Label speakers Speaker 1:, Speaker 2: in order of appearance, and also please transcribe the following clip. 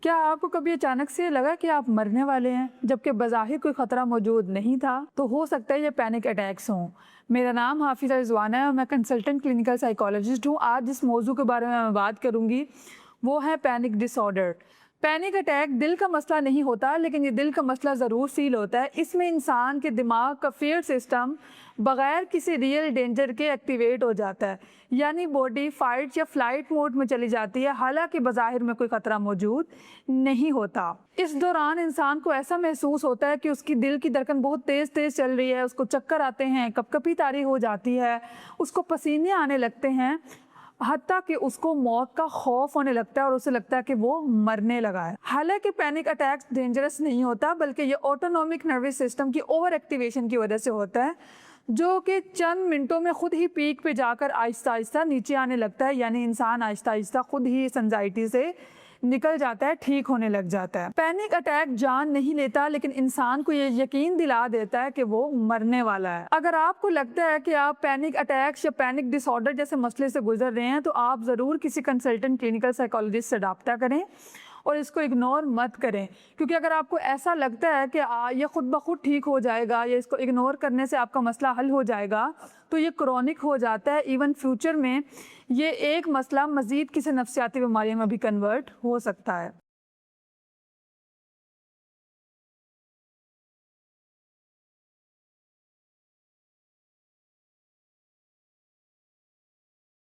Speaker 1: کیا آپ کو کبھی اچانک سے لگا کہ آپ مرنے والے ہیں جبکہ بظاہر کوئی خطرہ موجود نہیں تھا؟ تو ہو سکتا ہے یہ پینک اٹیکس ہوں۔ میرا نام حافظہ رضوانہ ہے اور میں کنسلٹنٹ کلینکل سائیکالوجسٹ ہوں۔ آج جس موضوع کے بارے میں بات کروں گی وہ ہے پینک ڈس آرڈر۔ پینک اٹیک دل کا مسئلہ نہیں ہوتا، لیکن یہ دل کا مسئلہ ضرور فیل ہوتا ہے۔ اس میں انسان کے دماغ کا فیئر سسٹم بغیر کسی ریئل ڈینجر کے ایکٹیویٹ ہو جاتا ہے، یعنی باڈی فائٹ یا فلائٹ موڈ میں چلی جاتی ہے، حالانکہ بظاہر میں کوئی خطرہ موجود نہیں ہوتا۔ اس دوران انسان کو ایسا محسوس ہوتا ہے کہ اس کی دل کی دھڑکن بہت تیز تیز چل رہی ہے، اس کو چکر آتے ہیں، کپ کپی طاری ہو جاتی ہے، اس کو پسینے آنے لگتے ہیں، حتیٰ کہ اس کو موت کا خوف ہونے لگتا ہے اور اسے لگتا ہے کہ وہ مرنے لگا ہے۔ حالانکہ پینک اٹیکس ڈینجرس نہیں ہوتا، بلکہ یہ آٹونومک نروس سسٹم کی اوور ایکٹیویشن کی وجہ سے ہوتا ہے، جو کہ چند منٹوں میں خود ہی پیک پہ جا کر آہستہ آہستہ نیچے آنے لگتا ہے، یعنی انسان آہستہ آہستہ خود ہی اس انزائٹی سے نکل جاتا ہے، ٹھیک ہونے لگ جاتا ہے۔ پینک اٹیک جان نہیں لیتا، لیکن انسان کو یہ یقین دلا دیتا ہے کہ وہ مرنے والا ہے۔ اگر آپ کو لگتا ہے کہ آپ پینک اٹیکس یا پینک ڈس آرڈر جیسے مسئلے سے گزر رہے ہیں تو آپ ضرور کسی کنسلٹنٹ کلینکل سائیکالوجسٹ سے رابطہ کریں اور اس کو اگنور مت کریں، کیونکہ اگر آپ کو ایسا لگتا ہے کہ یہ خود بخود ٹھیک ہو جائے گا یا اس کو اگنور کرنے سے آپ کا مسئلہ حل ہو جائے گا تو یہ کرونک ہو جاتا ہے۔ ایون فیوچر میں یہ ایک مسئلہ مزید کسی نفسیاتی بیماری میں بھی کنورٹ ہو سکتا ہے۔